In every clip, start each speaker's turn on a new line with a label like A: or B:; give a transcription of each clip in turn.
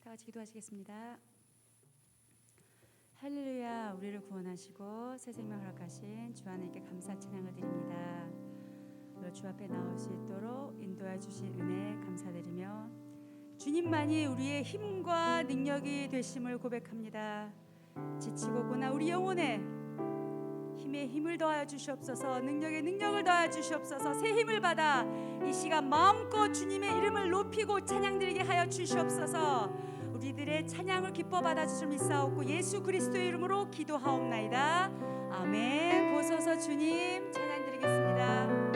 A: 다 같이 기도하시겠습니다. 할렐루야. 우리를 구원하시고 새 생명 허락하신 주 하나님께 감사 찬양을 드립니다. 오늘 주 앞에 나올 수 있도록 인도해 주신 은혜 감사드리며 주님만이 우리의 힘과 능력이 되심을 고백합니다. 지치고 고난 우리 영혼에 힘에 힘을 더하여 주시옵소서. 능력에 능력을 더하여 주시옵소서. 새 힘을 받아 이 시간 마음껏 주님의 이름을 높이고 찬양드리게 하여 주시옵소서. 우리들의 찬양을 기뻐 받아주실 믿사옵고 예수 그리스도의 이름으로 기도하옵나이다. 아멘. 보소서 주님 찬양드리겠습니다.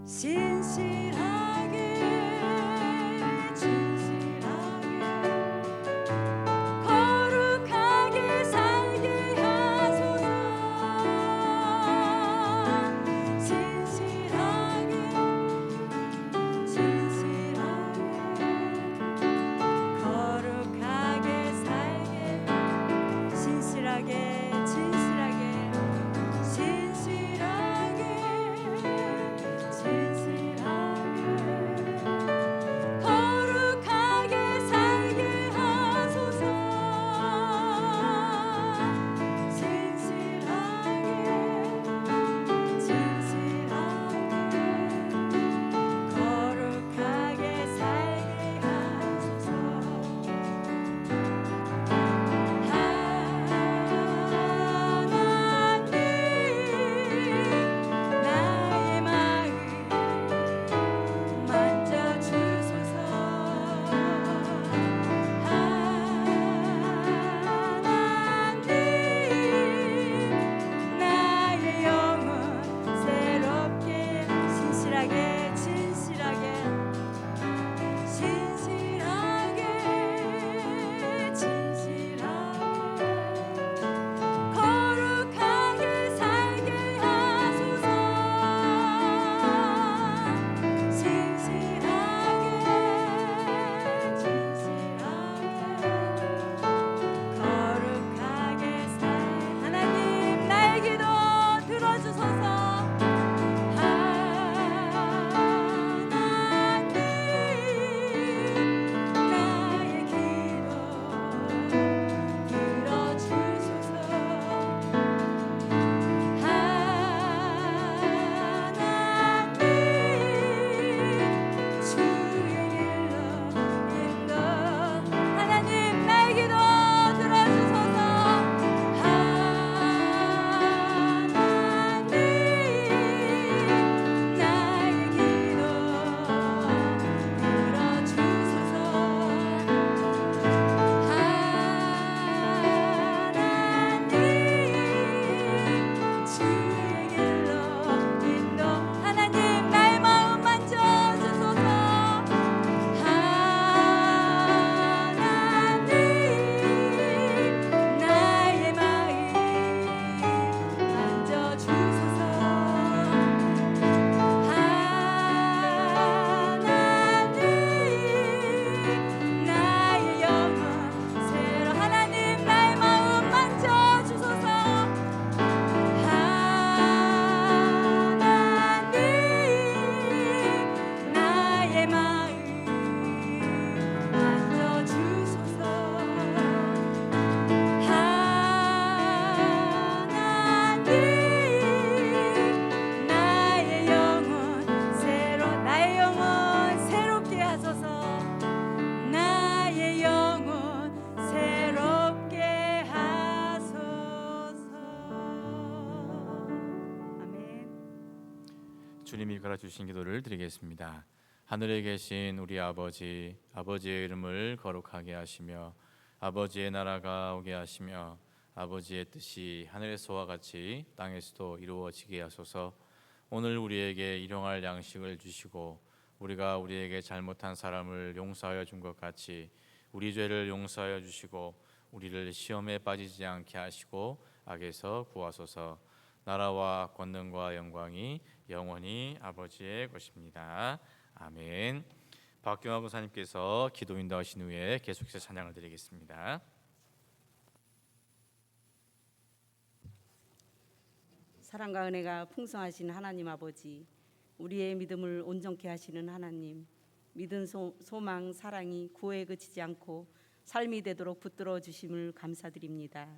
B: 진실하게 주님이 가르쳐주신 기도를 드리겠습니다. 하늘에 계신 우리 아버지, 아버지의 이름을 거룩하게 하시며 아버지의 나라가 오게 하시며 아버지의 뜻이 하늘에서와 같이 땅에서도 이루어지게 하소서. 오늘 우리에게 일용할 양식을 주시고 우리가 우리에게 잘못한 사람을 용서하여 준 것 같이 우리 죄를 용서하여 주시고 우리를 시험에 빠지지 않게 하시고 악에서 구하소서. 나라와 권능과 영광이 영원히 아버지의 것입니다. 아멘. 박경화 권사님께서 기도 인도하신 후에 계속해서 찬양을 드리겠습니다.
C: 사랑과 은혜가 풍성하신 하나님 아버지, 우리의 믿음을 온전케 하시는 하나님, 믿음, 소망, 사랑이 구호에 그치지 않고 삶이 되도록 붙들어 주심을 감사드립니다.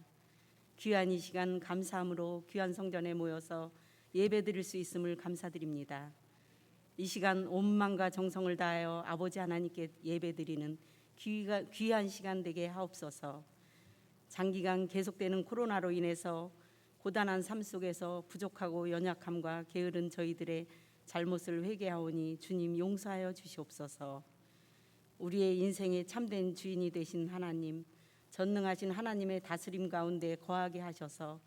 C: 귀한 이 시간 감사함으로 귀한 성전에 모여서 예배드릴 수 있음을 감사드립니다. 이 시간 온 마음과 정성을 다하여 아버지 하나님께 예배드리는 귀한 시간 되게 하옵소서. 장기간 계속되는 코로나로 인해서 고단한 삶 속에서 부족하고 연약함과 게으른 저희들의 잘못을 회개하오니 주님 용서하여 주시옵소서. 우리의 인생의 참된 주인이 되신 하나님, 전능하신 하나님의 다스림 가운데 거하게 하셔서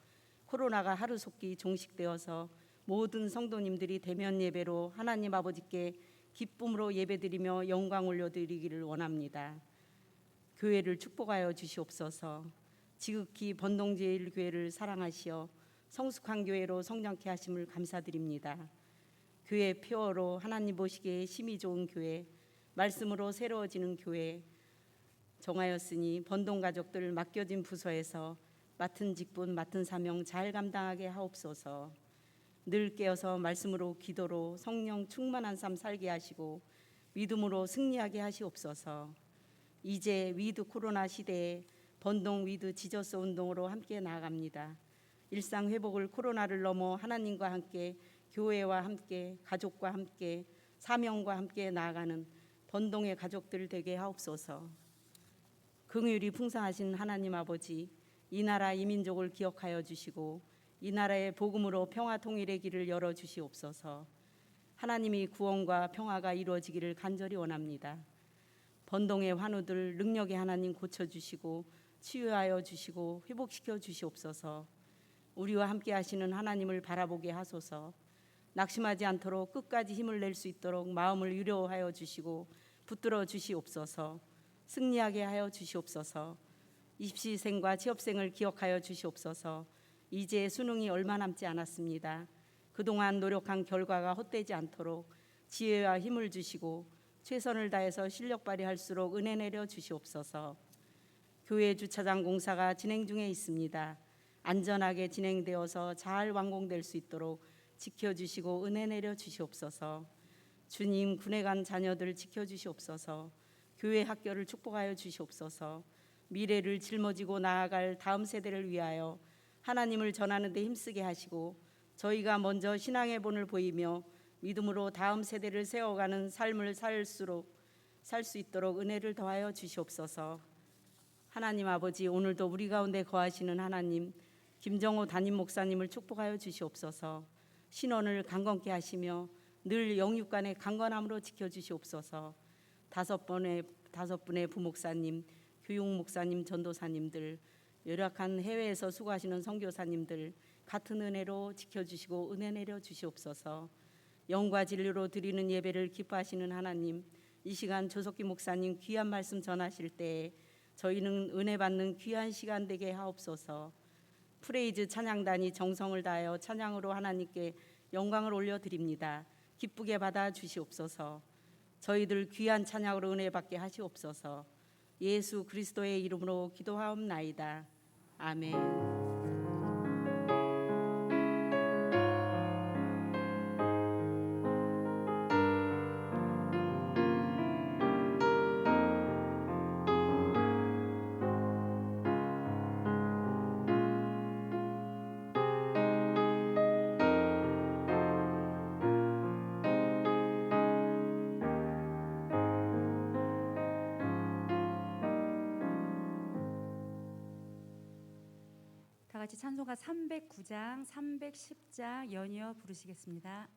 C: 코로나가 하루속히 종식되어서 모든 성도님들이 대면 예배로 하나님 아버지께 기쁨으로 예배드리며 영광 올려드리기를 원합니다. 교회를 축복하여 주시옵소서. 지극히 번동제일교회를 사랑하시어 성숙한 교회로 성장케 하심을 감사드립니다. 교회 표어로 하나님 보시기에 심히 좋은 교회, 말씀으로 새로워지는 교회 정하였으니 번동 가족들 맡겨진 부서에서 맡은 직분, 맡은 사명 잘 감당하게 하옵소서. 늘 깨어서 말씀으로 기도로 성령 충만한 삶 살게 하시고 믿음으로 승리하게 하시옵소서. 이제 위드 코로나 시대에 번동 위드 지저스 운동으로 함께 나아갑니다. 일상 회복을 코로나를 넘어 하나님과 함께 교회와 함께 가족과 함께 사명과 함께 나아가는 번동의 가족들 되게 하옵소서. 긍휼이 풍성하신 하나님 아버지, 이 나라 이 민족을 기억하여 주시고 이 나라의 복음으로 평화 통일의 길을 열어 주시옵소서. 하나님이 구원과 평화가 이루어지기를 간절히 원합니다. 번동의 환우들 능력의 하나님 고쳐주시고 치유하여 주시고 회복시켜 주시옵소서. 우리와 함께 하시는 하나님을 바라보게 하소서. 낙심하지 않도록 끝까지 힘을 낼 수 있도록 마음을 유려하여 주시고 붙들어 주시옵소서. 승리하게 하여 주시옵소서. 입시생과 취업생을 기억하여 주시옵소서. 이제 수능이 얼마 남지 않았습니다. 그동안 노력한 결과가 헛되지 않도록 지혜와 힘을 주시고 최선을 다해서 실력 발휘할수록 은혜 내려 주시옵소서. 교회 주차장 공사가 진행 중에 있습니다. 안전하게 진행되어서 잘 완공될 수 있도록 지켜주시고 은혜 내려 주시옵소서. 주님, 군에 간 자녀들 지켜주시옵소서. 교회 학교를 축복하여 주시옵소서. 미래를 짊어지고 나아갈 다음 세대를 위하여 하나님을 전하는 데 힘쓰게 하시고 저희가 먼저 신앙의 본을 보이며 믿음으로 다음 세대를 세워가는 삶을 살 수 있도록 은혜를 더하여 주시옵소서. 하나님 아버지, 오늘도 우리 가운데 거하시는 하나님, 김정호 담임 목사님을 축복하여 주시옵소서. 신원을 강건케 하시며 늘 영육간의 강건함으로 지켜주시옵소서. 다섯 분의 부목사님, 교육 목사님, 전도사님들, 열악한 해외에서 수고하시는 선교사님들 같은 은혜로 지켜주시고 은혜 내려 주시옵소서. 영과 진리로 드리는 예배를 기뻐하시는 하나님, 이 시간 조석기 목사님 귀한 말씀 전하실 때에 저희는 은혜 받는 귀한 시간 되게 하옵소서. 프레이즈 찬양단이 정성을 다하여 찬양으로 하나님께 영광을 올려드립니다. 기쁘게 받아 주시옵소서. 저희들 귀한 찬양으로 은혜 받게 하시옵소서. 예수 그리스도의 이름으로 기도하옵나이다. 아멘.
A: 다 같이 찬송가 309장, 310장 연이어 부르시겠습니다.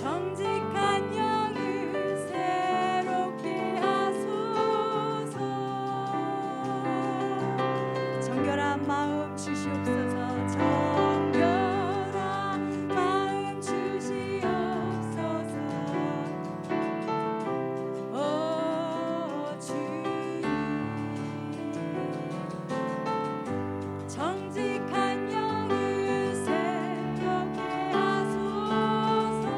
A: 정직한 영을 새롭게 하소서. 정결한 마음 주시옵소서. 정결한 마음 주시옵소서. 오 주님, 정직한 영을 새롭게 하소서.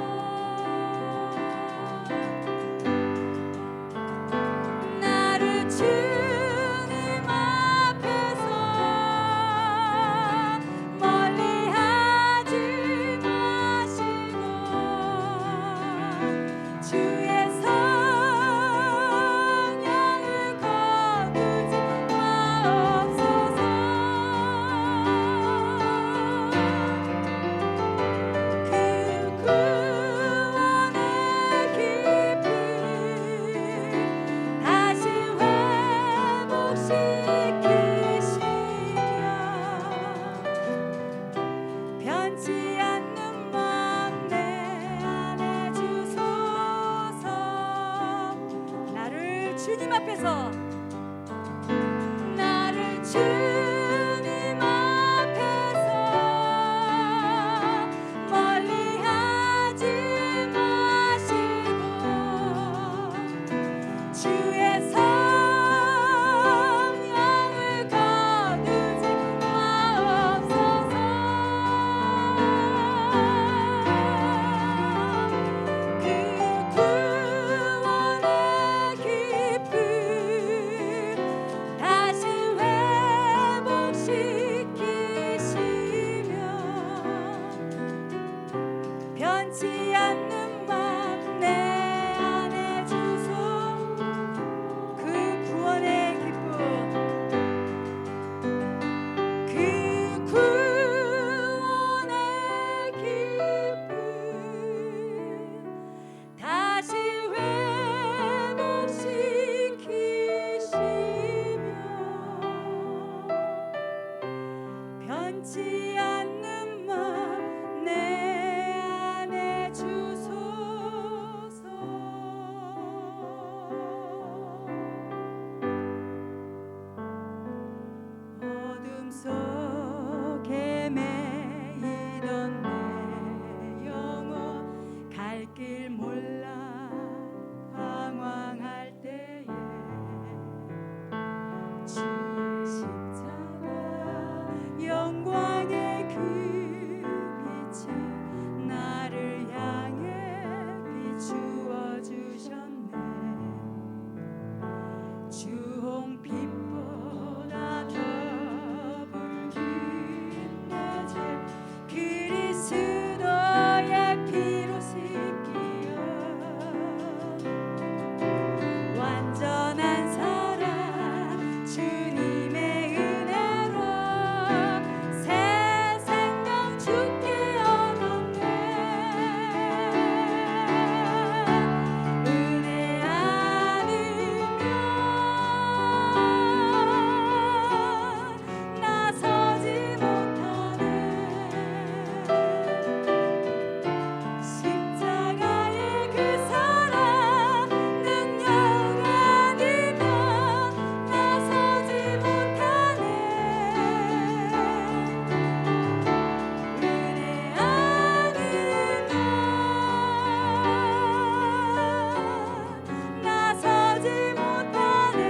A: 나를 주님 앞에서 멀리하지 마시고 주의 성령을 거두지 마옵소서. 그 구원의 기쁨 다시 회복시키시며 변치 않는 마음 내 안에 주소서. 나를 주님 앞에서 나를 주님 앞에서 멀리하지 마시고 주의 성령을 거두지 마옵소서. 그 구원의 기쁨 다시 회복시키시며 변치 않는 마음 내 안에 주소. 그 구원의 기쁨, 그 구원의 기쁨 다시 회복시키시며 변치 않는 마음 내 안에 주소서. 어둠 속에 매이던 내 영혼 갈 길 몰라 방황할 때에 주의 십자가 영광의 그 빛이 나를 향해 비추어 주셨네. 주홍빛보다 더 붉은 내 죄 그리스도의 피로 씻기어 완전한 사랑 주님의 은혜로 새 생명 주께 얻었네. 은혜 아니면 나서지 못하네. 십자가의 그 사랑 능력 아니면 나서지 못하네. 은혜 아니면 나서지 못하네.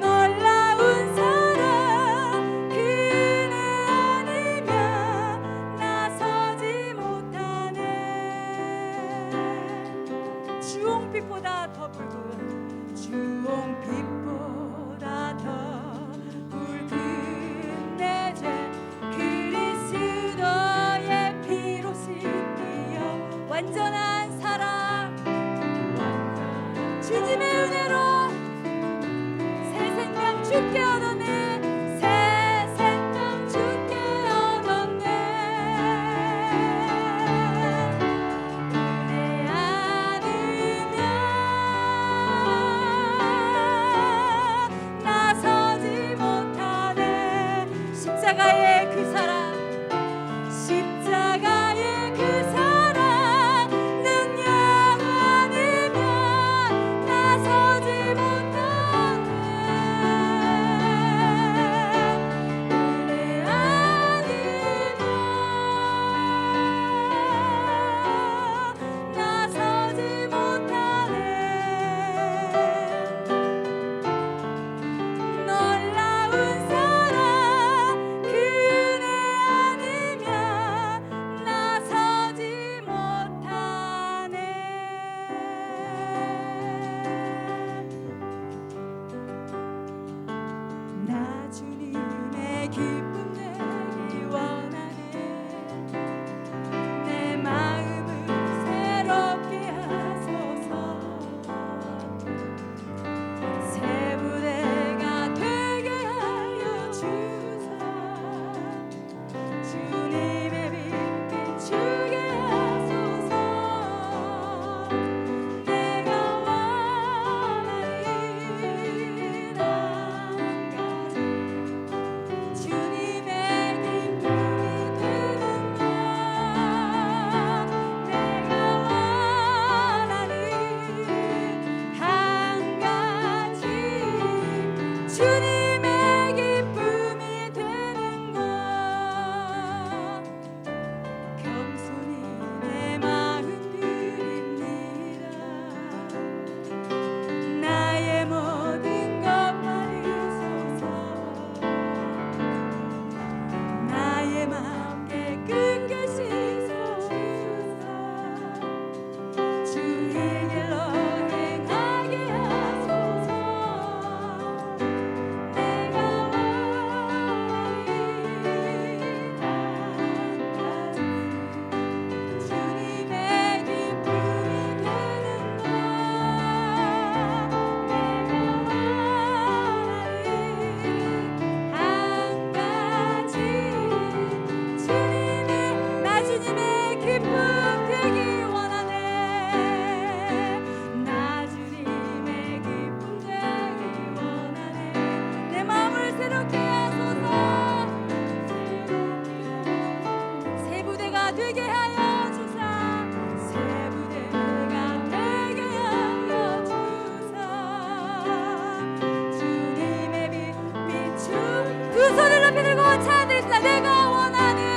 A: 놀라운 사랑 그 은혜 아니면 나서지 못하네. 주홍빛보다 더 붉은 주홍빛보다 더 붉은 내 죄 그리스도의 피로 씻기어 완전한 사랑 주님의 은혜로 새 생명 주께 얻었네. 새 생명 주께 얻었네. 은혜 아니면 부대가 되게 하여 주사 새 부대가 되게 하여 주사 주님의 빛 비추 두 손을 높이 들고 찬양드립시다. 내가 원하는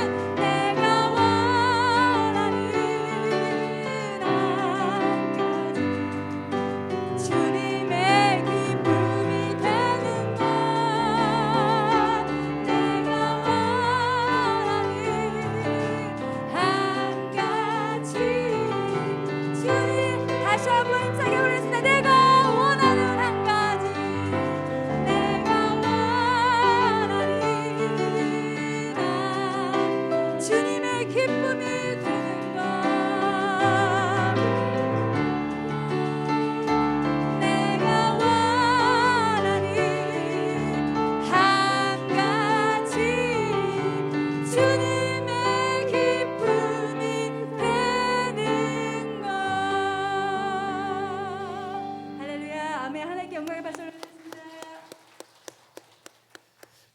A: 주님의 기쁨이 되는 것 내가 원하는 한 가지 주님 다시 한번 힘차게 부르겠습니다. 내가 원하는 한 가지 내가 원하는 주님의 기쁨이 되는 것 내가 원하는 한 가지 주님의 기쁨이 되는 것 할렐루야 아멘. 하나님께 영광의 박수 올려드립니다.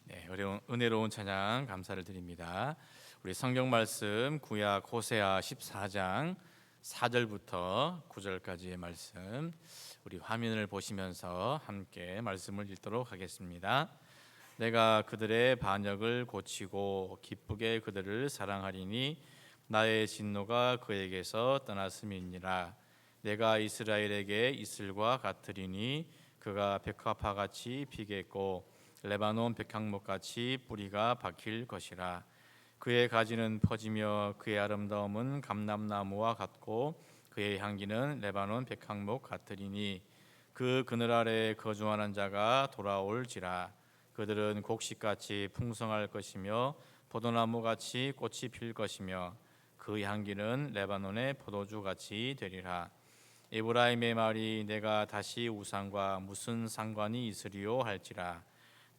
B: 네, 은혜로운 찬양 감사를 드립니다. 우리 성경 말씀 구약 호세아 14장 4절부터 9절까지의 말씀 우리 화면을 보시면서 함께 말씀을 읽도록 하겠습니다. 내가 그들의 반역을 고치고 기쁘게 그들을 사랑하리니 나의 진노가 그에게서 떠났음이니라. 내가 이스라엘에게 이슬과 같으리니 그가 백합화같이 피겠고 레바논 백향목같이 뿌리가 박힐 것이라. 그의 가지는 퍼지며 그의 아름다움은 감람나무와 같고 그의 향기는 레바논 백향목 같으리니 그 그늘 아래 거주하는 자가 돌아올지라. 그들은 곡식같이 풍성할 것이며 포도나무같이 꽃이 필 것이며 그 향기는 레바논의 포도주같이 되리라. 에브라임의 말이 내가 다시 우상과 무슨 상관이 있으리요 할지라.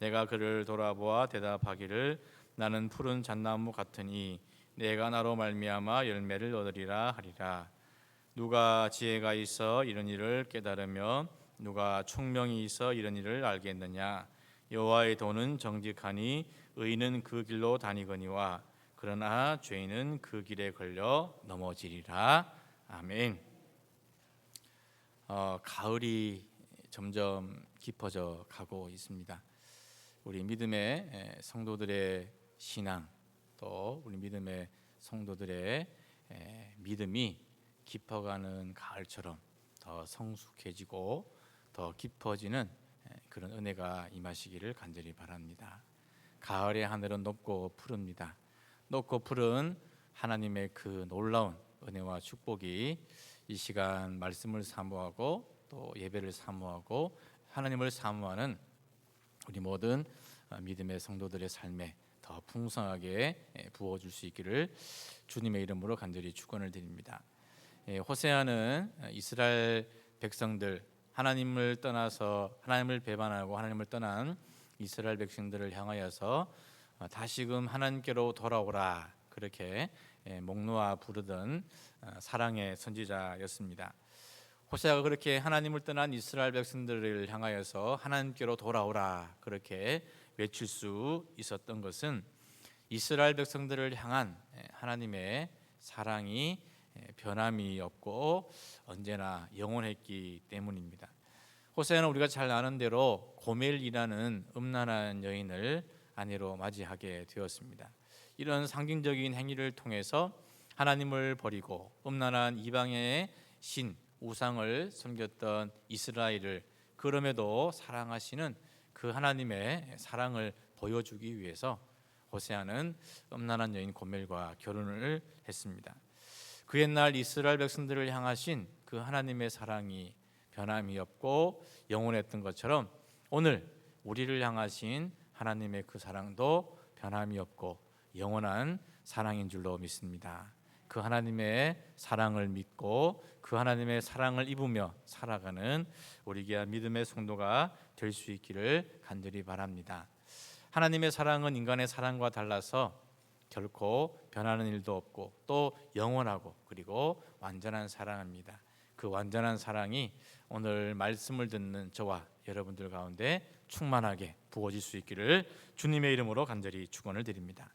B: 내가 그를 돌아보아 대답하기를 나는 푸른 잣나무 같으니 내가 나로 말미암아 열매를 얻으리라 하리라. 누가 지혜가 있어 이런 일을 깨달으며 누가 총명이 있어 이런 일을 알겠느냐. 여호와의 도는 정직하니 의인은 그 길로 다니거니와 그러나 죄인은 그 길에 걸려 넘어지리라. 아멘. 가을이 점점 깊어져 가고 있습니다. 우리 믿음의 성도들의 신앙 또 우리 믿음의 성도들의 믿음이 깊어가는 가을처럼 더 성숙해지고 더 깊어지는 그런 은혜가 임하시기를 간절히 바랍니다. 가을의 하늘은 높고 푸릅니다. 높고 푸른 하나님의 그 놀라운 은혜와 축복이 이 시간 말씀을 사모하고 또 예배를 사모하고 하나님을 사모하는 우리 모든 믿음의 성도들의 삶에 더 풍성하게 부어줄 수 있기를 주님의 이름으로 간절히 축원을 드립니다. 호세아는 이스라엘 백성들 하나님을 떠나서 하나님을 배반하고 하나님을 떠난 이스라엘 백성들을 향하여서 다시금 하나님께로 돌아오라 그렇게 목 놓아 부르던 사랑의 선지자였습니다. 호세아가 그렇게 하나님을 떠난 이스라엘 백성들을 향하여서 하나님께로 돌아오라 그렇게 외칠 수 있었던 것은 이스라엘 백성들을 향한 하나님의 사랑이 변함이 없고 언제나 영원했기 때문입니다. 호세아는 우리가 잘 아는 대로 고멜이라는 음란한 여인을 아내로 맞이하게 되었습니다. 이런 상징적인 행위를 통해서 하나님을 버리고 음란한 이방의 신 우상을 섬겼던 이스라엘을 그럼에도 사랑하시는 그 하나님의 사랑을 보여주기 위해서 호세아는 음란한 여인 고멜과 결혼을 했습니다. 그 옛날 이스라엘 백성들을 향하신 그 하나님의 사랑이 변함이 없고 영원했던 것처럼 오늘 우리를 향하신 하나님의 그 사랑도 변함이 없고 영원한 사랑인 줄로 믿습니다. 그 하나님의 사랑을 믿고 그 하나님의 사랑을 입으며 살아가는 우리 귀한 믿음의 성도가 될 수 있기를 간절히 바랍니다. 하나님의 사랑은 인간의 사랑과 달라서 결코 변하는 일도 없고 또 영원하고 그리고 완전한 사랑입니다. 그 완전한 사랑이 오늘 말씀을 듣는 저와 여러분들 가운데 충만하게 부어질 수 있기를 주님의 이름으로 간절히 축원을 드립니다.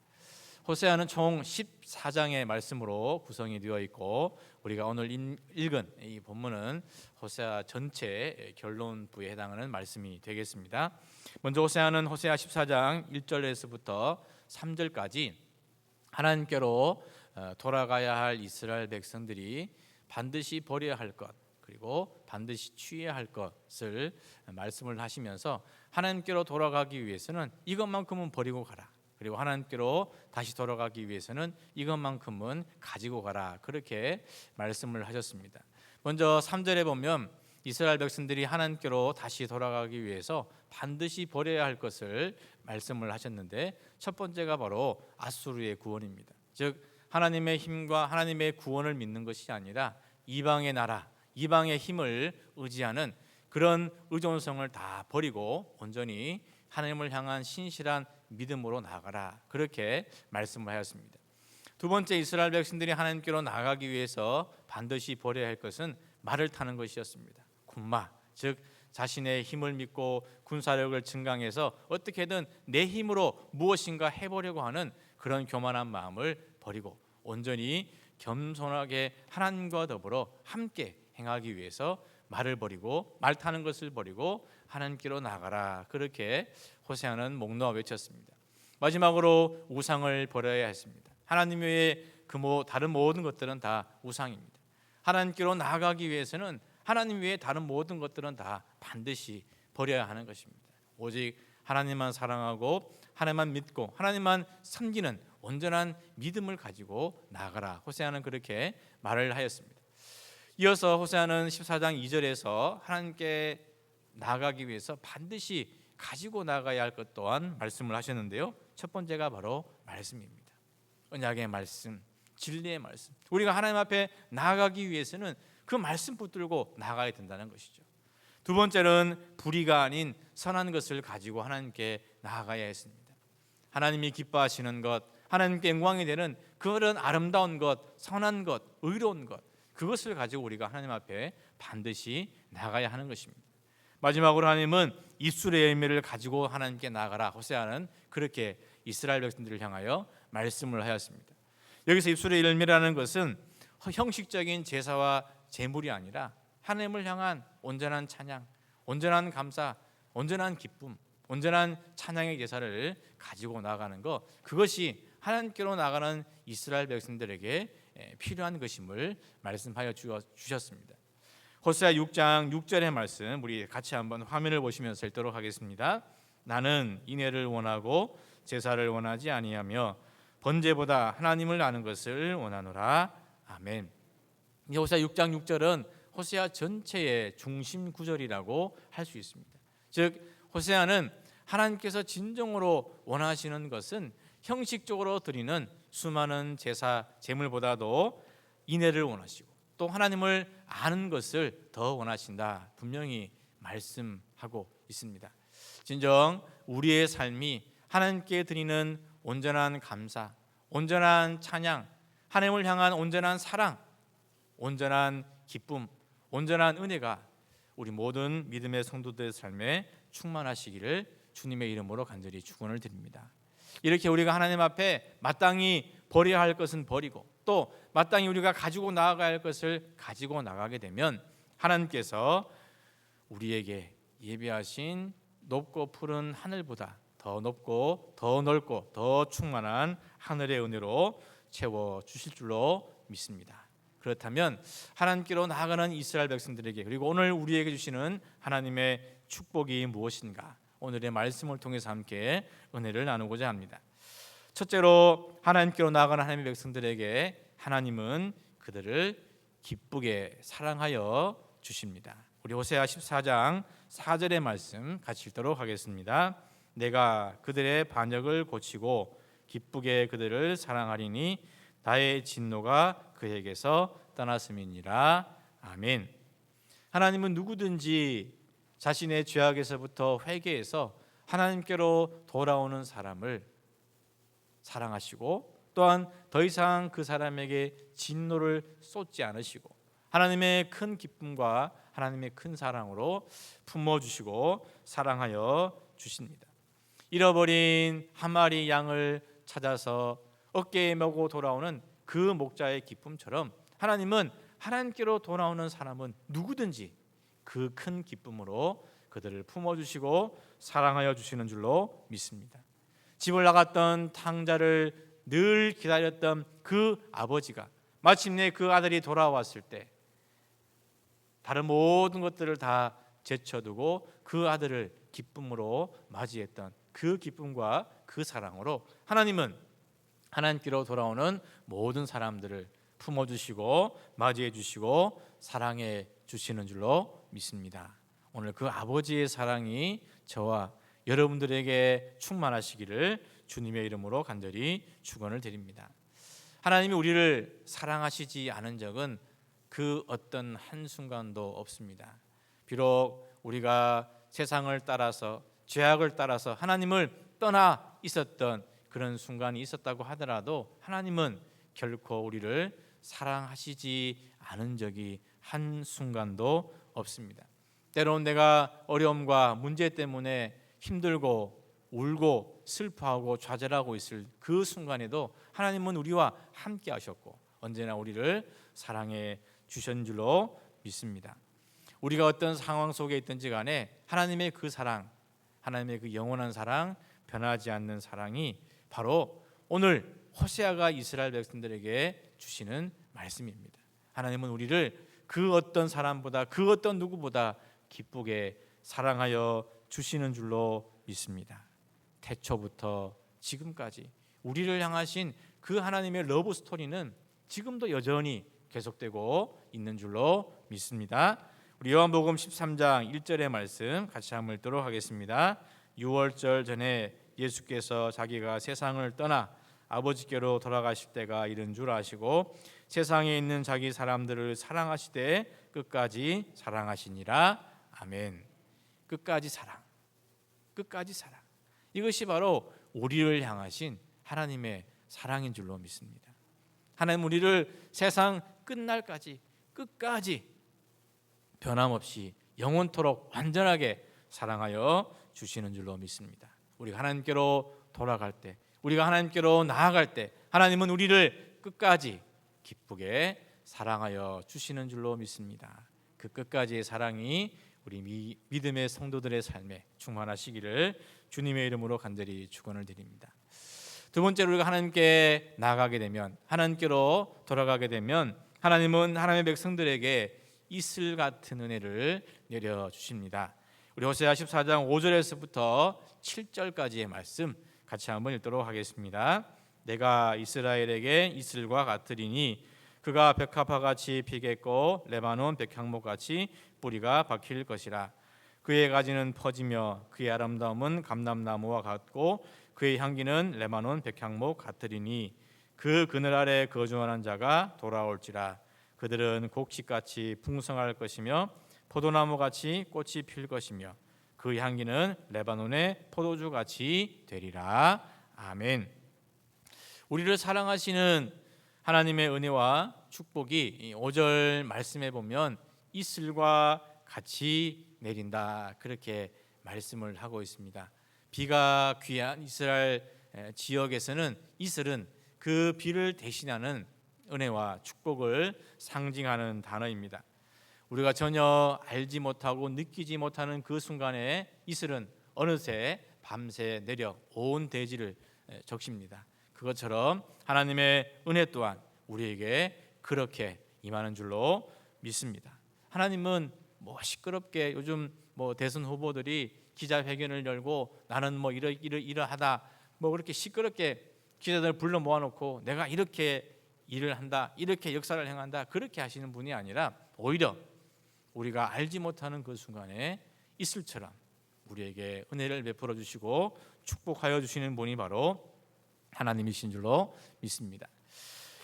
B: 호세아는 총 14장의 말씀으로 구성이 되어 있고 우리가 오늘 읽은 이 본문은 호세아 전체 결론부에 해당하는 말씀이 되겠습니다. 먼저 호세아는 호세아 14장 1절에서부터 3절까지 하나님께로 돌아가야 할 이스라엘 백성들이 반드시 버려야 할 것 그리고 반드시 취해야 할 것을 말씀을 하시면서 하나님께로 돌아가기 위해서는 이것만큼은 버리고 가라. 그리고 하나님께로 다시 돌아가기 위해서는 이것만큼은 가지고 가라. 그렇게 말씀을 하셨습니다. 먼저 3절에 보면 이스라엘 백성들이 하나님께로 다시 돌아가기 위해서 반드시 버려야 할 것을 말씀을 하셨는데 첫 번째가 바로 아수르의 구원입니다. 즉 하나님의 힘과 하나님의 구원을 믿는 것이 아니라 이방의 나라, 이방의 힘을 의지하는 그런 의존성을 다 버리고 온전히 하나님을 향한 신실한 믿음으로 나아가라. 그렇게 말씀을 하였습니다. 두 번째, 이스라엘 백성들이 하나님께로 나아가기 위해서 반드시 버려야 할 것은 말을 타는 것이었습니다. 군마, 즉 자신의 힘을 믿고 군사력을 증강해서 어떻게든 내 힘으로 무엇인가 해보려고 하는 그런 교만한 마음을 버리고 온전히 겸손하게 하나님과 더불어 함께 행하기 위해서 말을 버리고 말 타는 것을 버리고 하나님께로 나가라. 그렇게 호세아는 목놓아 외쳤습니다. 마지막으로 우상을 버려야 했습니다. 하나님 외에 다른 모든 것들은 다 우상입니다. 하나님께로 나아가기 위해서는 하나님 외에 다른 모든 것들은 다 반드시 버려야 하는 것입니다. 오직 하나님만 사랑하고 하나님만 믿고 하나님만 섬기는 온전한 믿음을 가지고 나아가라. 호세아는 그렇게 말을 하였습니다. 이어서 호세아는 14장 2절에서 하나님께 나아가기 위해서 반드시 가지고 나가야 할 것 또한 말씀을 하셨는데요. 첫 번째가 바로 말씀입니다. 언약의 말씀, 진리의 말씀. 우리가 하나님 앞에 나아가기 위해서는 그 말씀 붙들고 나가야 된다는 것이죠. 두 번째는 불의가 아닌 선한 것을 가지고 하나님께 나아가야 했습니다. 하나님이 기뻐하시는 것, 하나님께 영광이 되는 그런 아름다운 것, 선한 것, 의로운 것, 그것을 가지고 우리가 하나님 앞에 반드시 나가야 하는 것입니다. 마지막으로 하나님은 입술의 열매를 가지고 하나님께 나아가라. 호세아는 그렇게 이스라엘 백성들을 향하여 말씀을 하였습니다. 여기서 입술의 열매라는 것은 형식적인 제사와 제물이 아니라 하나님을 향한 온전한 찬양, 온전한 감사, 온전한 기쁨, 온전한 찬양의 제사를 가지고 나가는 것, 그것이 하나님께로 나가는 이스라엘 백성들에게 필요한 것임을 말씀하여 주셨습니다. 호세아 6장 6절의 말씀 우리 같이 한번 화면을 보시면서 읽도록 하겠습니다. 나는 인애를 원하고 제사를 원하지 아니하며 번제보다 하나님을 아는 것을 원하노라. 아멘. 이 호세아 6장 6절은 호세아 전체의 중심 구절이라고 할 수 있습니다. 즉 호세아는 하나님께서 진정으로 원하시는 것은 형식적으로 드리는 수많은 제사 제물보다도 인애를 원하시고 또 하나님을 아는 것을 더 원하신다. 분명히 말씀하고 있습니다. 진정 우리의 삶이 하나님께 드리는 온전한 감사, 온전한 찬양, 하나님을 향한 온전한 사랑, 온전한 기쁨, 온전한 은혜가 우리 모든 믿음의 성도들의 삶에 충만하시기를 주님의 이름으로 간절히 축원을 드립니다. 이렇게 우리가 하나님 앞에 마땅히 버려야 할 것은 버리고 또 마땅히 우리가 가지고 나아가야 할 것을 가지고 나가게 되면 하나님께서 우리에게 예비하신 높고 푸른 하늘보다 더 높고 더 넓고 더 충만한 하늘의 은혜로 채워 주실 줄로 믿습니다. 그렇다면 하나님께로 나아가는 이스라엘 백성들에게 그리고 오늘 우리에게 주시는 하나님의 축복이 무엇인가? 오늘의 말씀을 통해서 함께 은혜를 나누고자 합니다. 첫째로 하나님께로 나아가는 하나님의 백성들에게 하나님은 그들을 기쁘게 사랑하여 주십니다. 우리 호세아 14장 4절의 말씀 같이 읽도록 하겠습니다. 내가 그들의 반역을 고치고 기쁘게 그들을 사랑하리니 나의 진노가 그에게서 떠났음이니라. 아멘. 하나님은 누구든지 자신의 죄악에서부터 회개해서 하나님께로 돌아오는 사람을 사랑하시고 또한 더 이상 그 사람에게 진노를 쏟지 않으시고 하나님의 큰 기쁨과 하나님의 큰 사랑으로 품어주시고 사랑하여 주십니다. 잃어버린 한 마리 양을 찾아서 어깨에 메고 돌아오는 그 목자의 기쁨처럼 하나님은 하나님께로 돌아오는 사람은 누구든지 그 큰 기쁨으로 그들을 품어주시고 사랑하여 주시는 줄로 믿습니다. 집을 나갔던 탕자를 늘 기다렸던 그 아버지가 마침내 그 아들이 돌아왔을 때 다른 모든 것들을 다 제쳐두고 그 아들을 기쁨으로 맞이했던 그 기쁨과 그 사랑으로 하나님은 하나님께로 돌아오는 모든 사람들을 품어주시고 맞이해 주시고 사랑해 주시는 줄로 믿습니다. 오늘 그 아버지의 사랑이 저와 여러분들에게 충만하시기를 주님의 이름으로 간절히 축원을 드립니다. 하나님이 우리를 사랑하시지 않은 적은 그 어떤 한순간도 없습니다. 비록 우리가 세상을 따라서 죄악을 따라서 하나님을 떠나 있었던 그런 순간이 있었다고 하더라도 하나님은 결코 우리를 사랑하시지 않은 적이 한순간도 없습니다. 때로는 내가 어려움과 문제 때문에 힘들고 울고 슬퍼하고 좌절하고 있을 그 순간에도 하나님은 우리와 함께 하셨고 언제나 우리를 사랑해 주신 줄로 믿습니다. 우리가 어떤 상황 속에 있든지 간에 하나님의 그 사랑, 하나님의 그 영원한 사랑, 변하지 않는 사랑이 바로 오늘 호세아가 이스라엘 백성들에게 주시는 말씀입니다. 하나님은 우리를 그 어떤 사람보다 그 어떤 누구보다 기쁘게 사랑하여 주시는 줄로 믿습니다. 태초부터 지금까지 우리를 향하신 그 하나님의 러브 스토리는 지금도 여전히 계속되고 있는 줄로 믿습니다. 우리 요한복음 13장 1절의 말씀 같이 한번 읽도록 하겠습니다. 유월절 전에 예수께서 자기가 세상을 떠나 아버지께로 돌아가실 때가 이른 줄 아시고 세상에 있는 자기 사람들을 사랑하시되 끝까지 사랑하시니라. 아멘. 끝까지 사랑, 끝까지 사랑. 이것이 바로 우리를 향하신 하나님의 사랑인 줄로 믿습니다. 하나님 우리를 세상 끝날까지 끝까지 변함없이 영원토록 완전하게 사랑하여 주시는 줄로 믿습니다. 우리가 하나님께로 돌아갈 때, 우리가 하나님께로 나아갈 때 하나님은 우리를 끝까지 기쁘게 사랑하여 주시는 줄로 믿습니다. 그 끝까지의 사랑이 우리 믿음의 성도들의 삶에 충만하시기를 주님의 이름으로 간절히 축원을 드립니다. 두 번째로 우리가 하나님께 나아가게 되면, 하나님께로 돌아가게 되면 하나님은 하나님의 백성들에게 이슬 같은 은혜를 내려주십니다. 우리 호세아 14장 5절에서부터 7절까지의 말씀 같이 한번 읽도록 하겠습니다. 내가 이스라엘에게 이슬과 같으리니 그가 백합화같이 피겠고 레바논 백향목같이 뿌리가 박힐 것이라. 그의 가지는 퍼지며 그의 아름다움은 감람나무와 같고 그의 향기는 레바논 백향목 같으리니 그 그늘 아래 거주하는 자가 돌아올지라. 그들은 곡식같이 풍성할 것이며 포도나무같이 꽃이 필 것이며 그 향기는 레바논의 포도주같이 되리라. 아멘. 우리를 사랑하시는 하나님의 은혜와 축복이 5절 말씀에 보면 이슬과 같이 내린다, 그렇게 말씀을 하고 있습니다. 비가 귀한 이스라엘 지역에서는 이슬은 그 비를 대신하는 은혜와 축복을 상징하는 단어입니다. 우리가 전혀 알지 못하고 느끼지 못하는 그 순간에 이슬은 어느새 밤새 내려 온 대지를 적십니다. 그것처럼 하나님의 은혜 또한 우리에게 그렇게 임하는 줄로 믿습니다. 하나님은 시끄럽게 요즘 대선 후보들이 기자회견을 열고 나는 이러하다 그렇게 시끄럽게 기자들 불러 모아놓고 내가 이렇게 일을 한다, 이렇게 역사를 행한다, 그렇게 하시는 분이 아니라 오히려 우리가 알지 못하는 그 순간에 이슬처럼 우리에게 은혜를 베풀어 주시고 축복하여 주시는 분이 바로 하나님이신 줄로 믿습니다.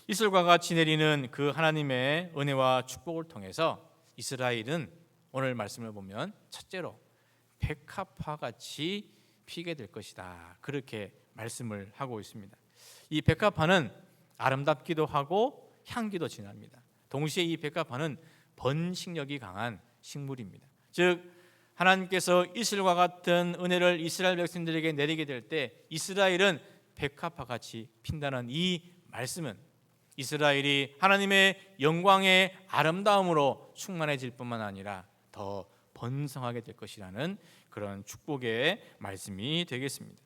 B: 이슬과 같이 내리는 그 하나님의 은혜와 축복을 통해서 이스라엘은 오늘 말씀을 보면 첫째로 백합화같이 피게 될 것이다, 그렇게 말씀을 하고 있습니다. 이 백합화는 아름답기도 하고 향기도 진합니다. 동시에 이 백합화는 번식력이 강한 식물입니다. 즉 하나님께서 이슬과 같은 은혜를 이스라엘 백성들에게 내리게 될 때 이스라엘은 백합화 같이 핀다는 이 말씀은 이스라엘이 하나님의 영광의 아름다움으로 충만해질 뿐만 아니라 더 번성하게 될 것이라는 그런 축복의 말씀이 되겠습니다.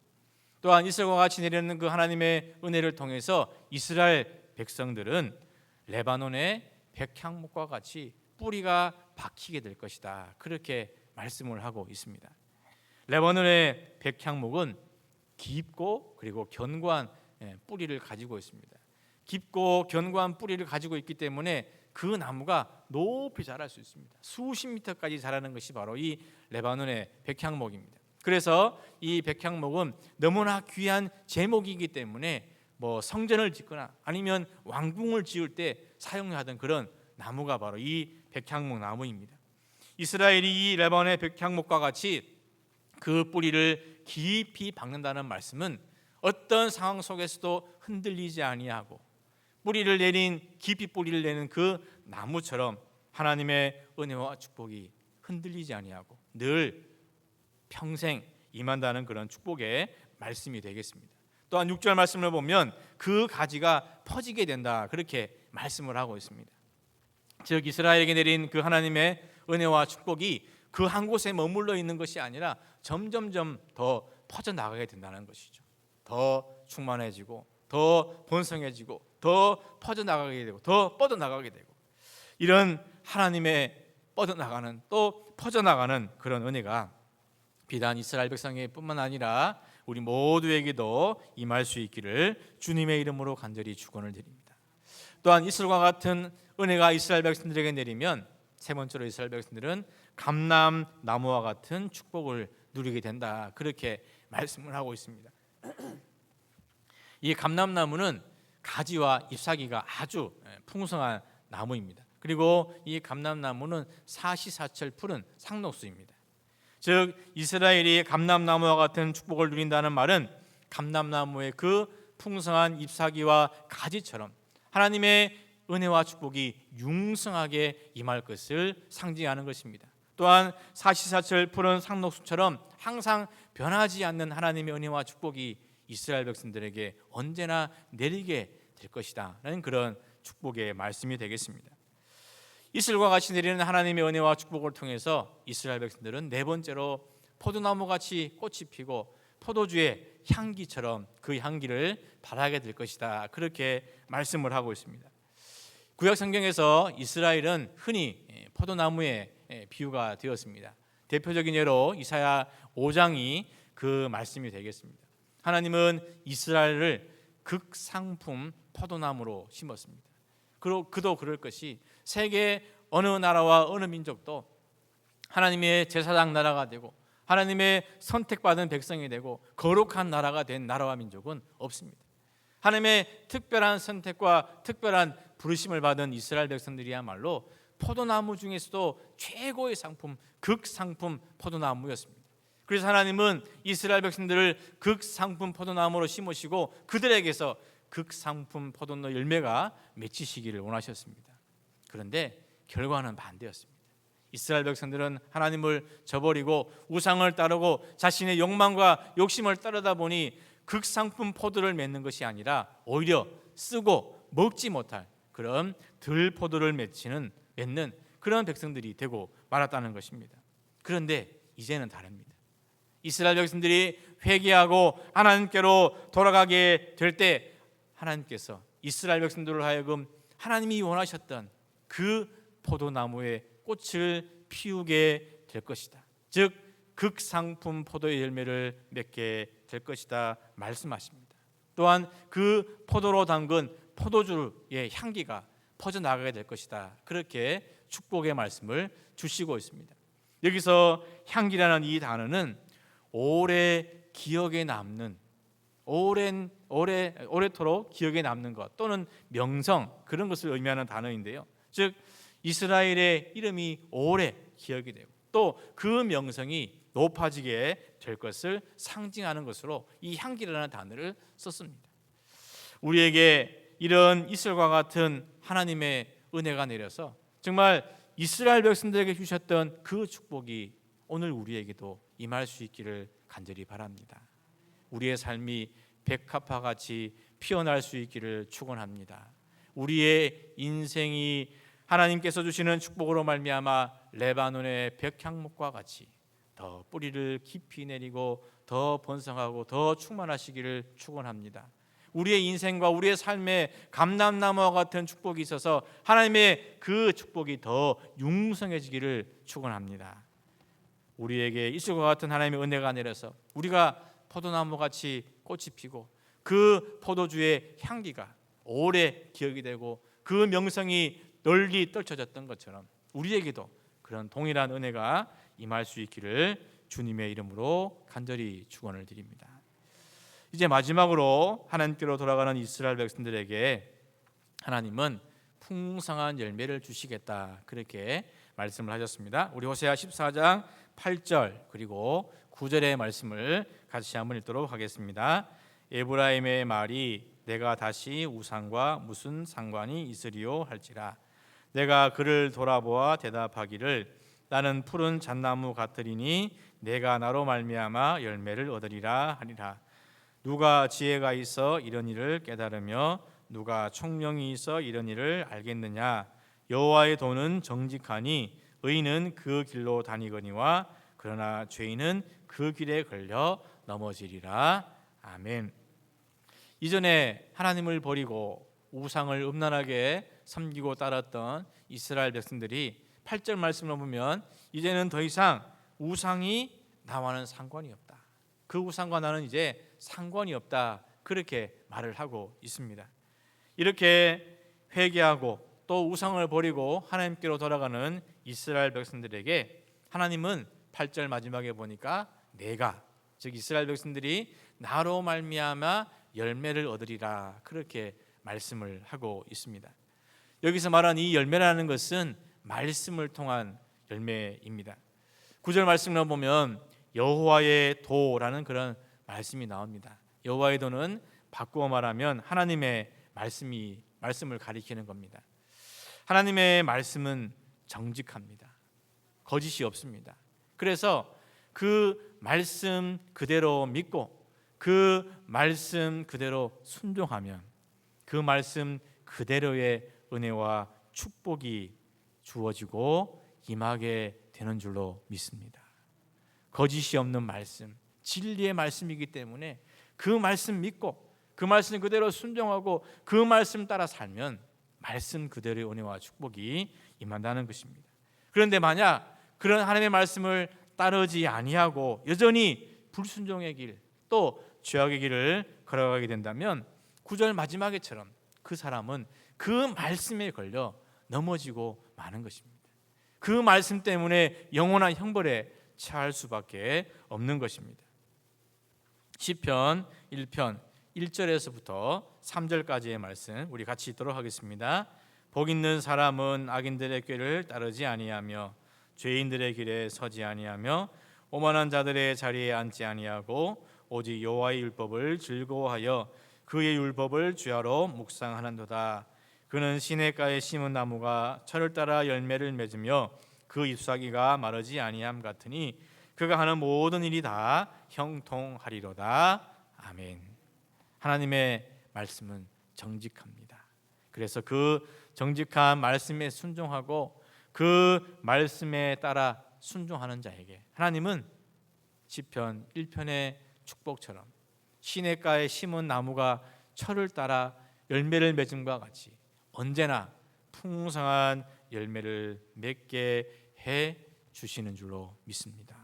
B: 또한 이슬과 같이 내리는 그 하나님의 은혜를 통해서 이스라엘 백성들은 레바논의 백향목과 같이 뿌리가 박히게 될 것이다. 그렇게 말씀을 하고 있습니다. 레바논의 백향목은 깊고 그리고 견고한 뿌리를 가지고 있습니다. 깊고 견고한 뿌리를 가지고 있기 때문에 그 나무가 높이 자랄 수 있습니다. 수십 미터까지 자라는 것이 바로 이 레바논의 백향목입니다. 그래서 이 백향목은 너무나 귀한 제목이기 때문에 뭐 성전을 짓거나 아니면 왕궁을 지을 때 사용하던 그런 나무가 바로 이 백향목 나무입니다. 이스라엘이 이 레바논의 백향목과 같이 그 뿌리를 깊이 박는다는 말씀은 어떤 상황 속에서도 흔들리지 아니하고 깊이 뿌리를 내는 그 나무처럼 하나님의 은혜와 축복이 흔들리지 아니하고 늘 평생 임한다는 그런 축복의 말씀이 되겠습니다. 또한 6절 말씀을 보면 그 가지가 퍼지게 된다 그렇게 말씀을 하고 있습니다. 즉 이스라엘에게 내린 그 하나님의 은혜와 축복이 그 한 곳에 머물러 있는 것이 아니라 점점점 더 퍼져나가게 된다는 것이죠. 더 충만해지고 더 번성해지고 더 퍼져나가게 되고 더 뻗어나가게 되고 이런 하나님의 뻗어나가는 또 퍼져나가는 그런 은혜가 비단 이스라엘 백성의 뿐만 아니라 우리 모두에게도 임할 수 있기를 주님의 이름으로 간절히 축원을 드립니다. 또한 이슬과 같은 은혜가 이스라엘 백성들에게 내리면 세 번째로 이스라엘 백성들은 감람나무와 같은 축복을 누리게 된다 그렇게 말씀을 하고 있습니다. 이 감람나무는 가지와 잎사귀가 아주 풍성한 나무입니다. 그리고 이 감람나무는 사시사철 푸른 상록수입니다. 즉 이스라엘이 감람나무와 같은 축복을 누린다는 말은 감람나무의 그 풍성한 잎사귀와 가지처럼 하나님의 은혜와 축복이 융성하게 임할 것을 상징하는 것입니다. 또한 사시사철 푸른 상록수처럼 항상 변하지 않는 하나님의 은혜와 축복이 이스라엘 백성들에게 언제나 내리게 될 것이다 라는 그런 축복의 말씀이 되겠습니다. 이슬과 같이 내리는 하나님의 은혜와 축복을 통해서 이스라엘 백성들은 네 번째로 포도나무같이 꽃이 피고 포도주의 향기처럼 그 향기를 바라게 될 것이다 그렇게 말씀을 하고 있습니다. 구약 성경에서 이스라엘은 흔히 포도나무의 비유가 되었습니다. 대표적인 예로 이사야 5장이 그 말씀이 되겠습니다. 하나님은 이스라엘을 극상품 포도나무로 심었습니다. 그도 그럴 것이 세계 어느 나라와 어느 민족도 하나님의 제사장 나라가 되고 하나님의 선택받은 백성이 되고 거룩한 나라가 된 나라와 민족은 없습니다. 하나님의 특별한 선택과 특별한 부르심을 받은 이스라엘 백성들이야말로 포도나무 중에서도 최고의 상품, 극상품 포도나무였습니다. 그래서 하나님은 이스라엘 백성들을 극상품 포도나무로 심으시고 그들에게서 극상품 포도나무 열매가 맺히시기를 원하셨습니다. 그런데 결과는 반대였습니다. 이스라엘 백성들은 하나님을 저버리고 우상을 따르고 자신의 욕망과 욕심을 따르다 보니 극상품 포도를 맺는 것이 아니라 오히려 쓰고 먹지 못할 그런 들포도를 맺는 그런 백성들이 되고 말았다는 것입니다. 그런데 이제는 다릅니다. 이스라엘 백성들이 회개하고 하나님께로 돌아가게 될 때 하나님께서 이스라엘 백성들을 하여금 하나님이 원하셨던 그 포도나무의 꽃을 피우게 될 것이다. 즉 극상품 포도의 열매를 맺게 될 것이다 말씀하십니다. 또한 그 포도로 담근 포도주의 향기가 퍼져나가게 될 것이다. 그렇게 축복의 말씀을 주시고 있습니다. 여기서 향기라는 이 단어는 오래 기억에 남는 오래토록 기억에 남는 것 또는 명성 그런 것을 의미하는 단어인데요. 즉 이스라엘의 이름이 오래 기억이 되고 또 그 명성이 높아지게 될 것을 상징하는 것으로 이 향기라는 단어를 썼습니다. 우리에게 이런 이슬과 같은 하나님의 은혜가 내려서 정말 이스라엘 백성들에게 주셨던 그 축복이 오늘 우리에게도 임할 수 있기를 간절히 바랍니다. 우리의 삶이 백합화같이 피어날 수 있기를 축원합니다. 우리의 인생이 하나님께서 주시는 축복으로 말미암아 레바논의 백향목과 같이 더 뿌리를 깊이 내리고 더 번성하고 더 충만하시기를 축원합니다. 우리의 인생과 우리의 삶에 감람나무와 같은 축복이 있어서 하나님의 그 축복이 더 융성해지기를 축원합니다. 우리에게 있을 것 같은 하나님의 은혜가 내려서 우리가 포도나무같이 꽃이 피고 그 포도주의 향기가 오래 기억이 되고 그 명성이 널리 떨쳐졌던 것처럼 우리에게도 그런 동일한 은혜가 임할 수 있기를 주님의 이름으로 간절히 축원을 드립니다. 이제 마지막으로 하나님께로 돌아가는 이스라엘 백성들에게 하나님은 풍성한 열매를 주시겠다 그렇게 말씀을 하셨습니다. 우리 호세아 14장 8절 그리고 9절의 말씀을 같이 한번 읽도록 하겠습니다. 에브라임의 말이 내가 다시 우상과 무슨 상관이 있으리요 할지라 내가 그를 돌아보아 대답하기를 나는 푸른 잣나무 같으리니 내가 나로 말미암아 열매를 얻으리라 하리라. 누가 지혜가 있어 이런 일을 깨달으며 누가 총명이 있어 이런 일을 알겠느냐. 여호와의 도는 정직하니 의인은 그 길로 다니거니와 그러나 죄인은 그 길에 걸려 넘어지리라. 아멘. 이전에 하나님을 버리고 우상을 음란하게 섬기고 따랐던 이스라엘 백성들이 8절 말씀을 보면 이제는 더 이상 우상이 나와는 상관이 없다. 그 우상과 나는 이제 상관이 없다. 그렇게 말을 하고 있습니다. 이렇게 회개하고 또 우상을 버리고 하나님께로 돌아가는 이스라엘 백성들에게 하나님은 8절 마지막에 보니까 내가 즉 이스라엘 백성들이 나로 말미암아 열매를 얻으리라 그렇게 말씀을 하고 있습니다. 여기서 말한 이 열매라는 것은 말씀을 통한 열매입니다. 9절 말씀을 보면 여호와의 도라는 그런 말씀이 나옵니다. 여호와의 도는 바꾸어 말하면 하나님의 말씀을 가리키는 겁니다. 하나님의 말씀은 정직합니다. 거짓이 없습니다. 그래서 그 말씀 그대로 믿고 그 말씀 그대로 순종하면 그 말씀 그대로의 은혜와 축복이 주어지고 임하게 되는 줄로 믿습니다. 거짓이 없는 말씀, 진리의 말씀이기 때문에 그 말씀 믿고 그 말씀 그대로 순종하고 그 말씀 따라 살면 말씀 그대로의 은혜와 축복이 임한다는 것입니다. 그런데 만약 그런 하나님의 말씀을 따르지 아니하고 여전히 불순종의 길, 또 죄악의 길을 걸어가게 된다면 9절 마지막에처럼 그 사람은 그 말씀에 걸려 넘어지고 마는 것입니다. 그 말씀 때문에 영원한 형벌에 처할 수밖에 없는 것입니다. 시편 1편 1절에서부터 3절까지의 말씀 우리 같이 읽도록 하겠습니다. 복 있는 사람은 악인들의 꾀를 따르지 아니하며 죄인들의 길에 서지 아니하며 오만한 자들의 자리에 앉지 아니하고 오직 여호와의 율법을 즐거워하여 그의 율법을 주야로 묵상하는도다. 그는 시냇가에 심은 나무가 철을 따라 열매를 맺으며 그 잎사귀가 마르지 아니함 같으니 그가 하는 모든 일이 다 형통하리로다. 아멘. 하나님의 말씀은 정직합니다. 그래서 그 정직한 말씀에 순종하고 그 말씀에 따라 순종하는 자에게 하나님은 시편 1편의 축복처럼 시냇가에 심은 나무가 철을 따라 열매를 맺음과 같이 언제나 풍성한 열매를 맺게 해 주시는 줄로 믿습니다.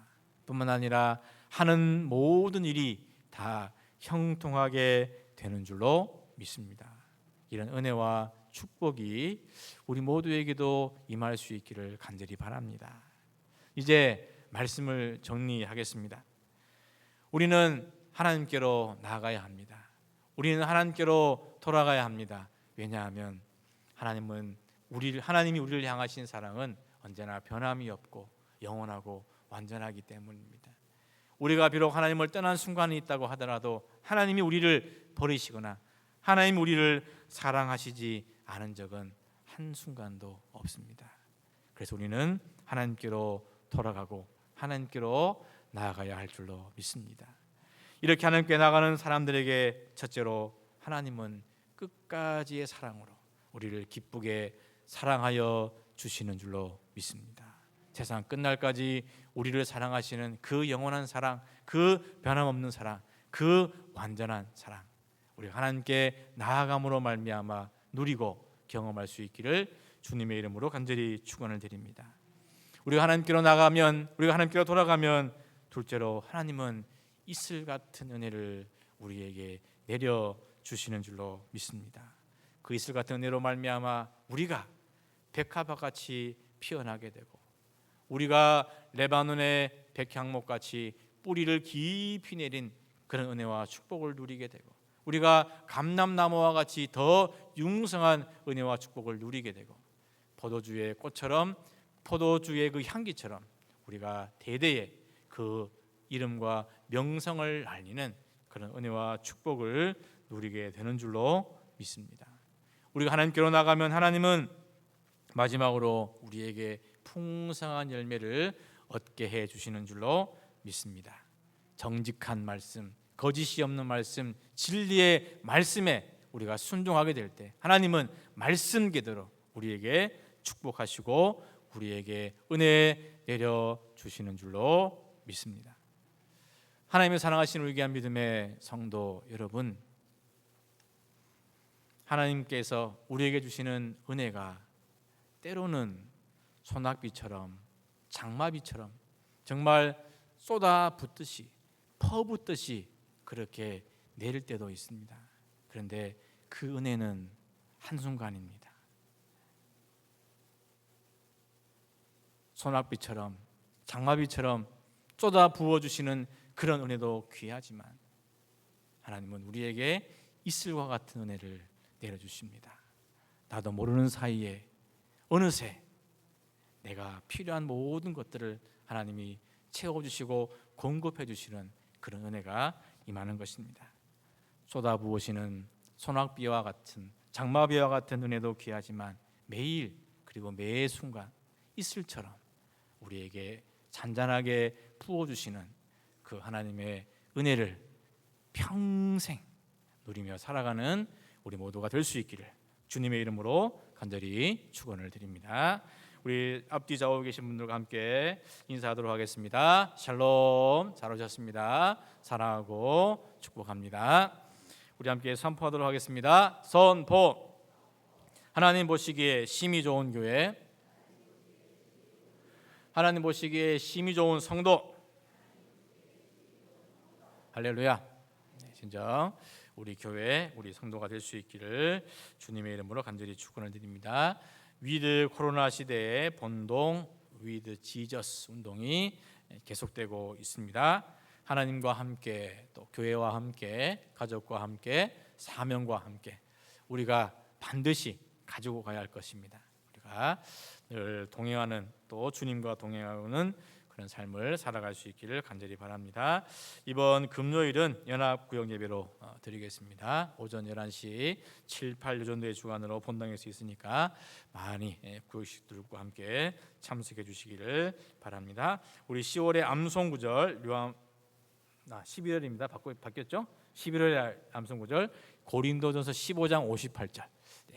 B: 뿐만 아니라 하는 모든 일이 다 형통하게 되는 줄로 믿습니다. 이런 은혜와 축복이 우리 모두에게도 임할 수 있기를 간절히 바랍니다. 이제 말씀을 정리하겠습니다. 우리는 하나님께로 나아가야 합니다. 우리는 하나님께로 돌아가야 합니다. 왜냐하면 하나님이 우리를 향하신 사랑은 언제나 변함이 없고 영원하고 완전하기 때문입니다. 우리가 비록 하나님을 떠난 순간이 있다고 하더라도 하나님이 우리를 버리시거나 하나님이 우리를 사랑하시지 않은 적은 한순간도 없습니다. 그래서 우리는 하나님께로 돌아가고 하나님께로 나아가야 할 줄로 믿습니다. 이렇게 하나님께 나가는 사람들에게 첫째로 하나님은 끝까지의 사랑으로 우리를 기쁘게 사랑하여 주시는 줄로 믿습니다. 세상 끝날까지 우리를 사랑하시는 그 영원한 사랑, 그 변함없는 사랑, 그 완전한 사랑, 우리가 하나님께 나아감으로 말미암아 누리고 경험할 수 있기를 주님의 이름으로 간절히 축원을 드립니다. 우리가 하나님께로 나가면, 우리가 하나님께로 돌아가면 둘째로 하나님은 이슬 같은 은혜를 우리에게 내려 주시는 줄로 믿습니다. 그 이슬 같은 은혜로 말미암아 우리가 백합화같이 피어나게 되고, 우리가 레바논의 백향목같이 뿌리를 깊이 내린 그런 은혜와 축복을 누리게 되고, 우리가 감람나무와 같이 더 융성한 은혜와 축복을 누리게 되고, 포도주의 꽃처럼, 포도주의 그 향기처럼 우리가 대대에 그 이름과 명성을 알리는 그런 은혜와 축복을 누리게 되는 줄로 믿습니다. 우리가 하나님께로 나가면 하나님은 마지막으로 우리에게 풍성한 열매를 얻게 해 주시는 줄로 믿습니다. 정직한 말씀, 거짓이 없는 말씀, 진리의 말씀에 우리가 순종하게 될 때 하나님은 말씀대로 우리에게 축복하시고 우리에게 은혜 내려 주시는 줄로 믿습니다. 하나님의 사랑하시는 우리 귀한 믿음의 성도 여러분, 하나님께서 우리에게 주시는 은혜가 때로는 소낙비처럼, 장마비처럼 정말 쏟아붓듯이, 퍼붓듯이 그렇게 내릴 때도 있습니다. 그런데 그 은혜는 한순간입니다. 소낙비처럼, 장마비처럼 쏟아 부어주시는 그런 은혜도 귀하지만 하나님은 우리에게 이슬과 같은 은혜를 내려주십니다. 나도 모르는 사이에 어느새 내가 필요한 모든 것들을 하나님이 채워주시고 공급해 주시는 그런 은혜가 임하는 것입니다. 쏟아부으시는 소낙비와 같은, 장마비와 같은 은혜도 귀하지만 매일, 그리고 매 순간 이슬처럼 우리에게 잔잔하게 부어주시는 그 하나님의 은혜를 평생 누리며 살아가는 우리 모두가 될 수 있기를 주님의 이름으로 간절히 축원을 드립니다. 우리 앞뒤 좌우에 계신 분들과 함께 인사하도록 하겠습니다. 샬롬, 잘 오셨습니다. 사랑하고 축복합니다. 우리 함께 선포하도록 하겠습니다. 선포. 하나님 보시기에 심히 좋은 교회, 하나님 보시기에 심히 좋은 성도. 할렐루야. 진정 우리 교회, 우리 성도가 될 수 있기를 주님의 이름으로 간절히 축원을 드립니다. 위드 코로나 시대의 본동 위드 지저스 운동이 계속되고 있습니다. 하나님과 함께, 또 교회와 함께, 가족과 함께, 사명과 함께 우리가 반드시 가지고 가야 할 것입니다. 우리가 늘 동행하는, 또 주님과 동행하는 그런 삶을 살아갈 수 있기를 간절히 바랍니다. 이번 금요일은 연합구역 예배로 드리겠습니다. 오전 11시 7, 8 요전도의 주관으로 본당일 수 있으니까 많이 구역식들과 함께 참석해 주시기를 바랍니다. 우리 10월의 암송구절 11월입니다. 바뀌었죠? 11월의 암송구절 고린도전서 15장 58절.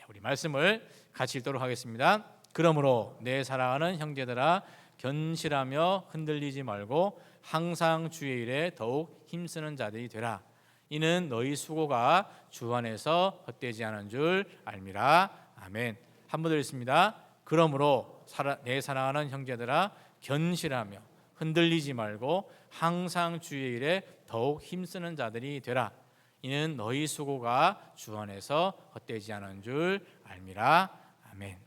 B: 우리 말씀을 같이 읽도록 하겠습니다. 그러므로 내 사랑하는 형제들아 견실하며 흔들리지 말고 항상 주의 일에 더욱 힘쓰는 자들이 되라. 이는 너희 수고가 주 안에서 헛되지 않은 줄 알미라. 아멘. 한 번 더 읽습니다. 그러므로 내 사랑하는 형제들아 견실하며 흔들리지 말고 항상 주의 일에 더욱 힘쓰는 자들이 되라. 이는 너희 수고가 주 안에서 헛되지 않은 줄 알미라. 아멘.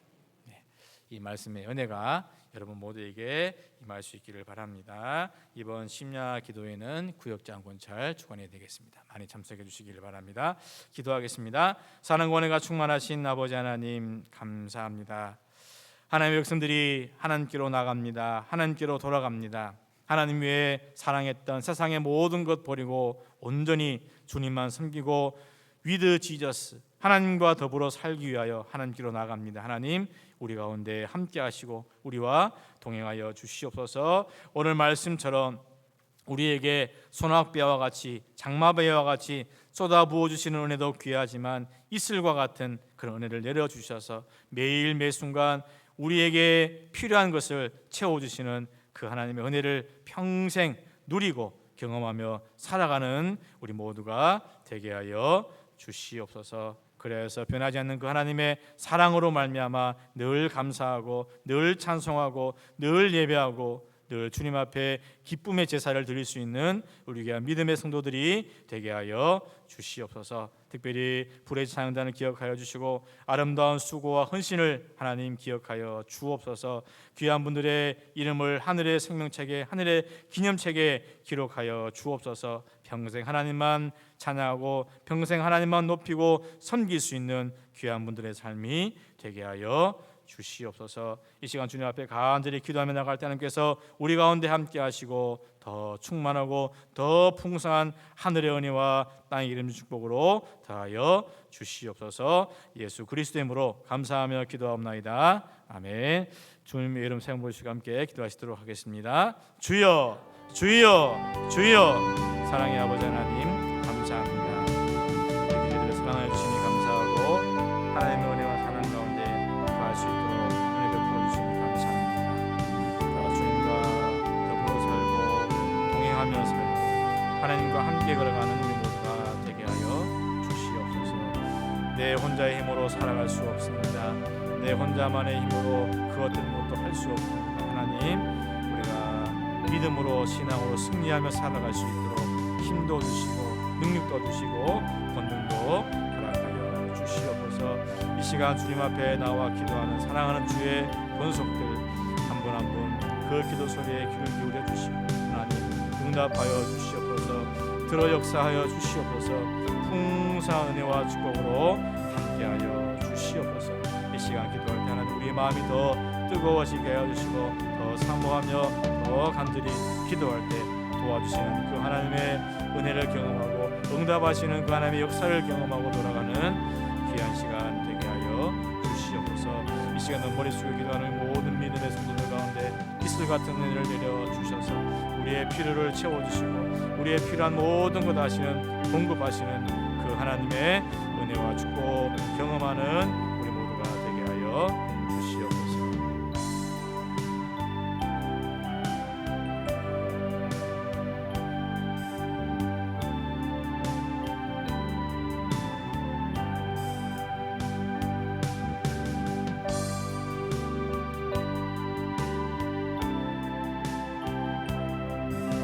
B: 이 말씀의 은혜가 여러분 모두에게 임할 수 있기를 바랍니다. 이번 심야 기도회는 구역장 권찰 주관해야 되겠습니다. 많이 참석해 주시기를 바랍니다. 기도하겠습니다. 사랑과 은혜가 충만하신 아버지 하나님 감사합니다. 하나님의 백성들이 하나님께로 나갑니다. 하나님께로 돌아갑니다. 하나님 외에 사랑했던 세상의 모든 것 버리고 온전히 주님만 섬기고 위드 지저스 하나님과 더불어 살기 위하여 하나님께로 나갑니다. 하나님 우리 가운데 함께 하시고 우리와 동행하여 주시옵소서. 오늘 말씀처럼
D: 우리에게 소낙배와 같이 장마배와 같이 쏟아부어 주시는 은혜도 귀하지만 이슬과 같은 그런 은혜를 내려주셔서 매일 매순간 우리에게 필요한 것을 채워주시는 그 하나님의 은혜를 평생 누리고 경험하며 살아가는 우리 모두가 되게 하여 주시옵소서. 그래서 변하지 않는 그 하나님의 사랑으로 말미암아 늘 감사하고 늘 찬송하고 늘 예배하고 늘 주님 앞에 기쁨의 제사를 드릴 수 있는 우리 귀한 믿음의 성도들이 되게 하여 주시옵소서. 특별히 불의 찬양단을 기억하여 주시고 아름다운 수고와 헌신을 하나님 기억하여 주옵소서. 귀한 분들의 이름을 하늘의 생명책에 하늘의 기념책에 기록하여 주옵소서. 평생 하나님만 찬양하고 평생 하나님만 높이고 섬길 수 있는 귀한 분들의 삶이 되게 하여 주시옵소서. 이 시간 주님 앞에 간절히 기도하며 나갈 때 하나님께서 우리 가운데 함께 하시고 더 충만하고 더 풍성한 하늘의 은혜와 땅의 이름 축복으로 더하여 주시옵소서. 예수 그리스도의 이름으로 감사하며 기도하옵나이다. 아멘. 주님의 이름 세운 보시고 함께 기도하시도록 하겠습니다. 주여 주여 주여. 사랑의 아버지 하나님 감사합니다. 우리들을 사랑하여 주시니 감사하고 하나님의 은혜와 사랑 가운데 거할 수 있도록 은혜 베풀어 주시니 감사합니다. 주님과 더불어 살고 동행하며 살고 하나님과 함께 걸어가는 우리 모두가 되게 하여 주시옵소서. 내 혼자의 힘으로 살아갈 수 없습니다. 내 혼자만의 힘으로 그 어떤 것도 할 수 없습니다. 하나님, 우리가 믿음으로 신앙으로 승리하며 살아갈 수 있도록 힘도 주시고 능력도 주시고 권능도 허락하여 주시옵소서. 이 시간 주님 앞에 나와 기도하는 사랑하는 주의 권속들 한 분 한 분 그 기도 소리에 귀를 기울여 주시고 하나님 응답하여 주시옵소서. 들어 역사하여 주시옵소서. 풍성한 은혜와 축복으로 함께하여 주시옵소서. 이 시간 기도할 때 하나님 우리의 마음이 더 뜨거워지게 하여 주시고 더 사모하며 더 간절히 기도할 때 도와주시는 그 하나님의 은혜를 경험하고 응답하시는 그 하나님의 역사를 경험하고 돌아가는 귀한 시간 되게 하여 주시옵소서. 이 시간 머릿속에 기도하는 모든 믿음의 성도들 가운데 이슬 같은 은혜를 내려주셔서 우리의 필요를 채워주시고 우리의 필요한 모든 것 아시는 공급하시는 그 하나님의 은혜와 축복 경험하는